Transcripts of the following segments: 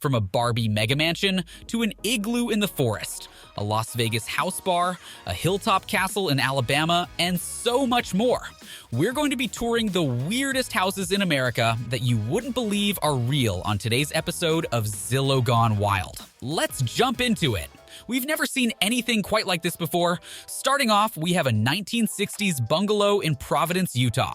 From a Barbie Mega-Mansion to an igloo in the forest, a Las Vegas house bar, a Hilltop Castle in Alabama, and so much more. We're going to be touring the weirdest houses in America that you wouldn't believe are real on today's episode of Zillow Gone Wild. Let's jump into it. We've never seen anything quite like this before. Starting off, we have a 1960s bungalow in Providence, Utah.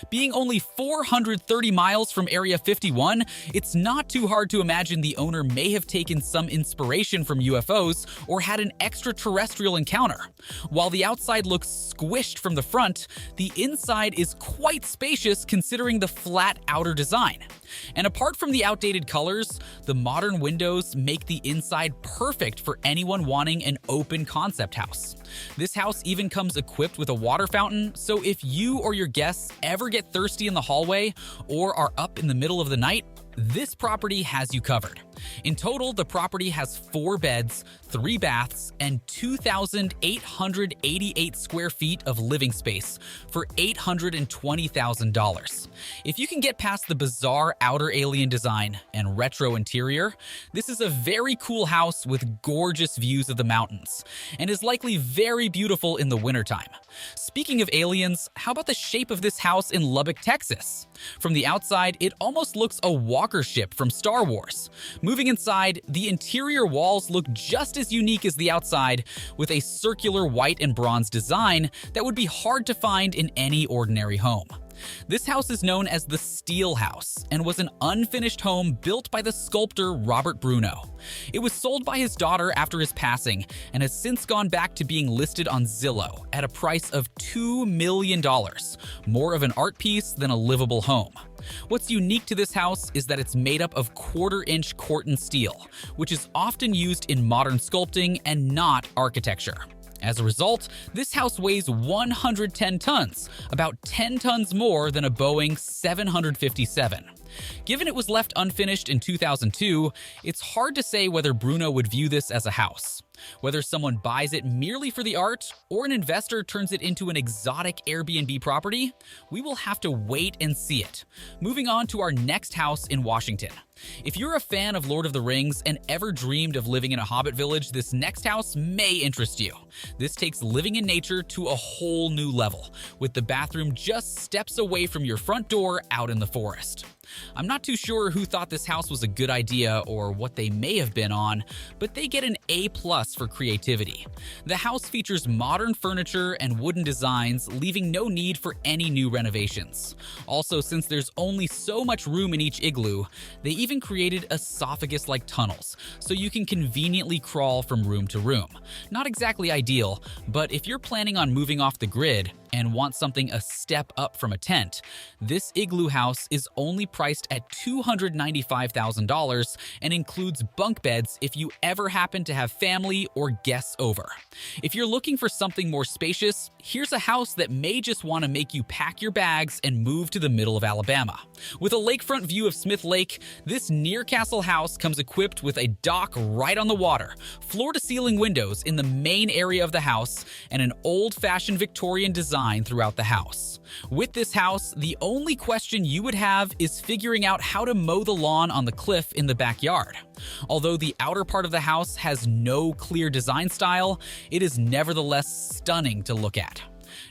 Being only 430 miles from Area 51, it's not too hard to imagine the owner may have taken some inspiration from UFOs or had an extraterrestrial encounter. While the outside looks squished from the front, the inside is quite spacious considering the flat outer design. And apart from the outdated colors, the modern windows make the inside perfect for anyone wanting an open concept house. This house even comes equipped with a water fountain, so if you or your guests ever get thirsty in the hallway or are up in the middle of the night, this property has you covered. In total, the property has 4 beds, 3 baths, and 2,888 square feet of living space for $820,000. If you can get past the bizarre outer alien design and retro interior, this is a very cool house with gorgeous views of the mountains, and is likely very beautiful in the wintertime. Speaking of aliens, how about the shape of this house in Lubbock, Texas? From the outside, it almost looks a walker ship from Star Wars. Moving inside, the interior walls look just as unique as the outside, with a circular white and bronze design that would be hard to find in any ordinary home. This house is known as the Steel House and was an unfinished home built by the sculptor Robert Bruno. It was sold by his daughter after his passing and has since gone back to being listed on Zillow at a price of $2 million, more of an art piece than a livable home. What's unique to this house is that it's made up of quarter-inch Corten steel, which is often used in modern sculpting and not architecture. As a result, this house weighs 110 tons, about 10 tons more than a Boeing 757. Given it was left unfinished in 2002, it's hard to say whether Bruno would view this as a house. Whether someone buys it merely for the art or an investor turns it into an exotic Airbnb property, we will have to wait and see it. Moving on to our next house in Washington. If you're a fan of Lord of the Rings and ever dreamed of living in a hobbit village, this next house may interest you. This takes living in nature to a whole new level, with the bathroom just steps away from your front door out in the forest. I'm not too sure who thought this house was a good idea or what they may have been on, but they get an A+ for creativity. The house features modern furniture and wooden designs, leaving no need for any new renovations. Also, since there's only so much room in each igloo, they even created esophagus-like tunnels, so you can conveniently crawl from room to room. Not exactly ideal, but if you're planning on moving off the grid and want something a step up from a tent, this igloo house is only priced at $295,000 and includes bunk beds if you ever happen to have family or guests over. If you're looking for something more spacious, here's a house that may just want to make you pack your bags and move to the middle of Alabama. With a lakefront view of Smith Lake, this near-castle house comes equipped with a dock right on the water, floor-to-ceiling windows in the main area of the house, and an old-fashioned Victorian design throughout the house. With this house, the only question you would have is figuring out how to mow the lawn on the cliff in the backyard. Although the outer part of the house has no clear design style, it is nevertheless stunning to look at.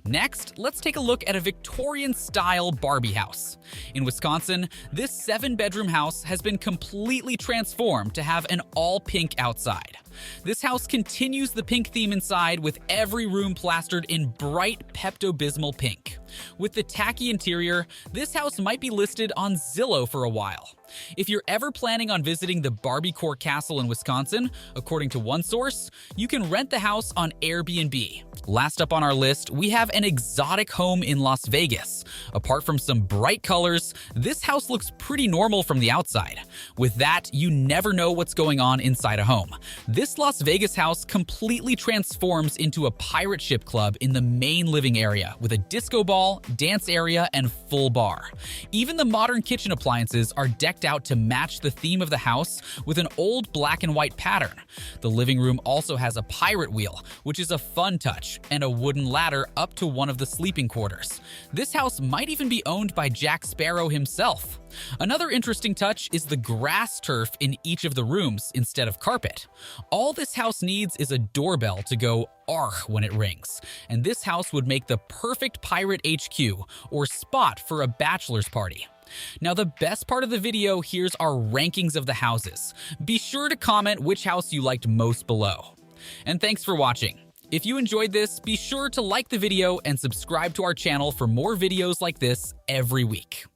Next, let's take a look at a Victorian-style Barbie house. In Wisconsin, this 7-bedroom house has been completely transformed to have an all-pink outside. This house continues the pink theme inside, with every room plastered in bright Pepto-Bismol pink. With the tacky interior, this house might be listed on Zillow for a while. If you're ever planning on visiting the Barbie Castle in Wisconsin, according to one source, you can rent the house on Airbnb. Last up on our list, we have an exotic home in Las Vegas. Apart from some bright colors, this house looks pretty normal from the outside. With that, you never know what's going on inside a home. This Las Vegas house completely transforms into a pirate ship club in the main living area with a disco ball, dance area, and full bar. Even the modern kitchen appliances are decked out to match the theme of the house with an old black and white pattern. The living room also has a pirate wheel, which is a fun touch, and a wooden ladder up to one of the sleeping quarters. This house might even be owned by Jack Sparrow himself. Another interesting touch is the grass turf in each of the rooms instead of carpet. All this house needs is a doorbell to go "argh" when it rings, and this house would make the perfect pirate HQ or spot for a bachelor's party. Now, the best part of the video, here's our rankings of the houses. Be sure to comment which house you liked most below. And thanks for watching. If you enjoyed this, be sure to like the video and subscribe to our channel for more videos like this every week.